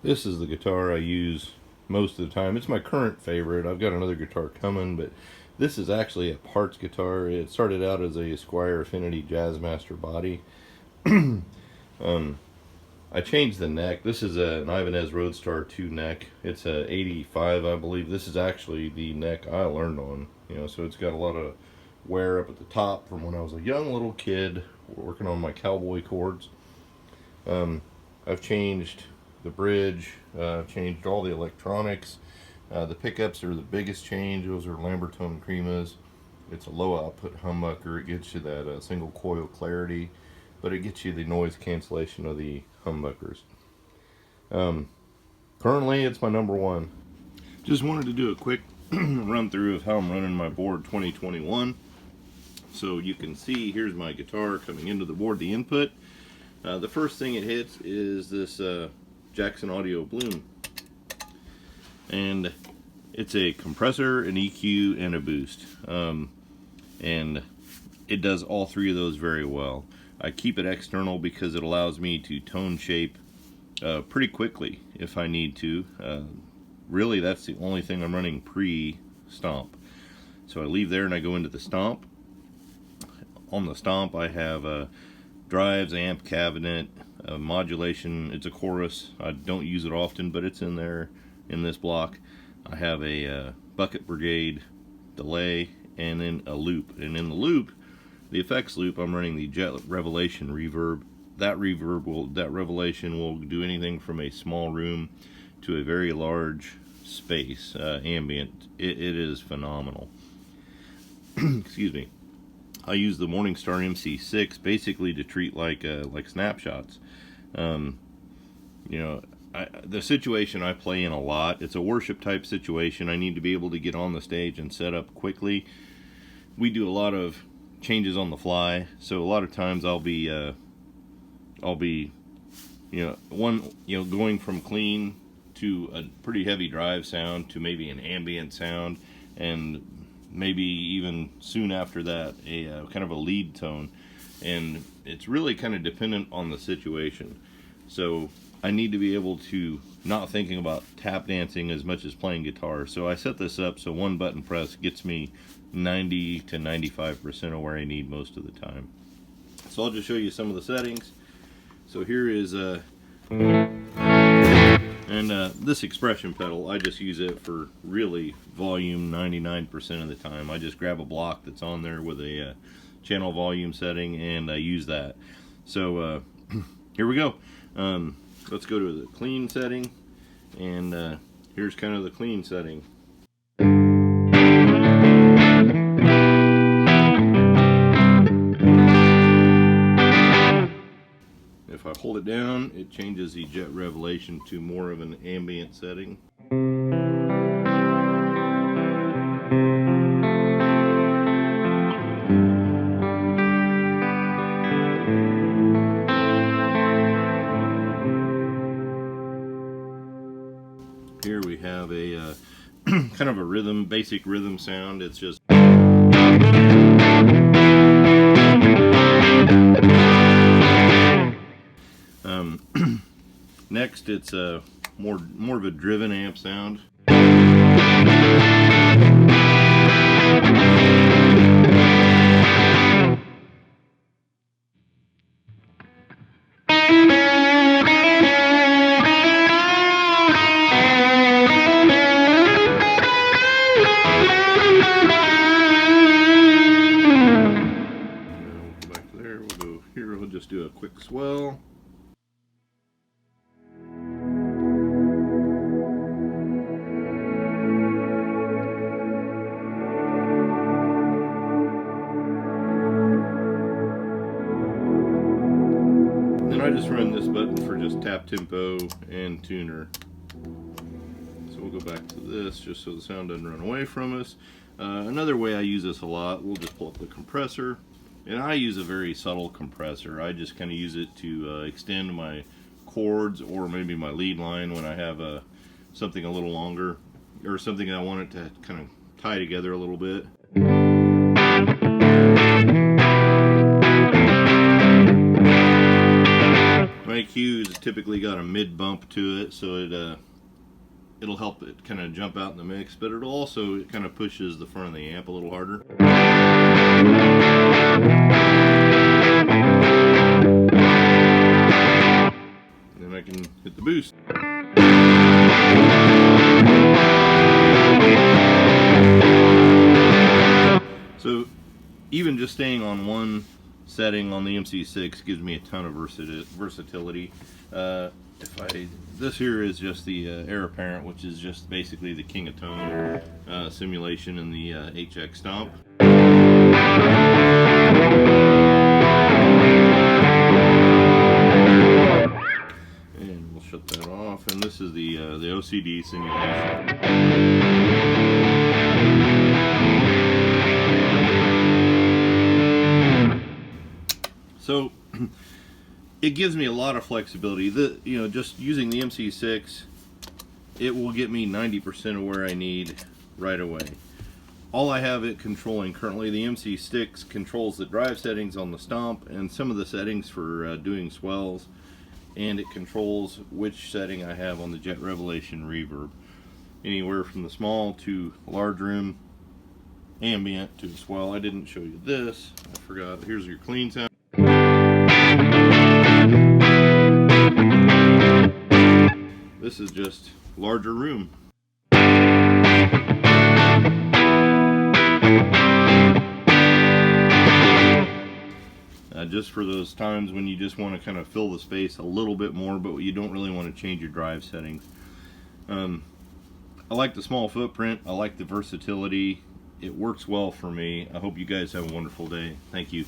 This is the guitar I use most of the time. It's my current favorite. I've got another guitar coming, but this is actually a parts guitar. It started out as a Squier Affinity Jazzmaster body. I changed the neck. This is an Ibanez Roadstar 2 neck. It's a 85, I believe. This is actually the neck I learned on. So it's got a lot of wear up at the top from when I was a young little kid working on my cowboy chords. I've changed the bridge. I've changed all the electronics. The pickups are the biggest change. Those are Lambertone Cremas. It's a low output humbucker. It gets you that single coil clarity, but it gets you the noise cancellation of the humbuckers. Currently it's my number one. Just wanted to do a quick run through of how I'm running my board 2021. So you can see here's my guitar coming into the board, the input. The first thing it hits is this Jackson Audio Bloom. And it's a compressor, an EQ, and a boost. And it does all three of those very well. I keep it external because it allows me to tone shape pretty quickly if I need to. Really, that's the only thing I'm running pre-stomp. So I leave there and I go into the stomp. On the stomp I have drives, amp cabinet, modulation. It's a chorus. I don't use it often, but it's in there in this block. I have a bucket brigade, delay, and then a loop. And in the loop, the effects loop, I'm running the Jet Revelation reverb. That Revelation will do anything from a small room to a very large space, ambient. It is phenomenal. Excuse me. I use the Morningstar MC6 basically to treat like snapshots. The situation I play in a lot, it's a worship type situation. I need to be able to get on the stage and set up quickly. We do a lot of changes on the fly, so a lot of times I'll be going from clean to a pretty heavy drive sound to maybe an ambient sound, and maybe even soon after that a kind of a lead tone, and it's really kind of dependent on the situation. So I need to be able to not thinking about tap dancing as much as playing guitar. So I set this up so one button press gets me 90 to 95% of where I need most of the time. So I'll just show you some of the settings. So here is this expression pedal, I just use it for really volume 99% of the time. I just grab a block that's on there with a channel volume setting and I use that. So here we go. Let's go to the clean setting, and here's kind of the clean setting. If I hold it down, it changes the Jet Revelation to more of an ambient setting. Here we have a kind of a basic rhythm sound. It's just next it's more of a driven amp sound. We'll just do a quick swell. Then I just run this button for just tap tempo and tuner. So we'll go back to this just so the sound doesn't run away from us. Another way I use this a lot, we'll just pull up the compressor. And I use a very subtle compressor. I just kind of use it to extend my chords or maybe my lead line when I have something a little longer or something I want it to kind of tie together a little bit. My EQ is typically got a mid bump to it, so it'll help it kind of jump out in the mix, but it'll also, it kind of pushes the front of the amp a little harder. Then I can hit the boost. So even just staying on one setting on the MC6 gives me a ton of versatility. This here is just the Heir Apparent, which is just basically the King of Tone simulation in the HX Stomp. And we'll shut that off. And this is the OCD simulation. So it gives me a lot of flexibility. Just using the MC6, it will get me 90% of where I need right away. All I have it controlling currently, the MC6 controls the drive settings on the Stomp and some of the settings for doing swells, and it controls which setting I have on the Jet Revelation reverb. Anywhere from the small to large room, ambient to swell. I didn't show you this, I forgot. Here's your clean sound. This is just larger room. Just for those times when you just want to kind of fill the space a little bit more, but you don't really want to change your drive settings. I like the small footprint. I like the versatility. It works well for me. I hope you guys have a wonderful day. Thank you.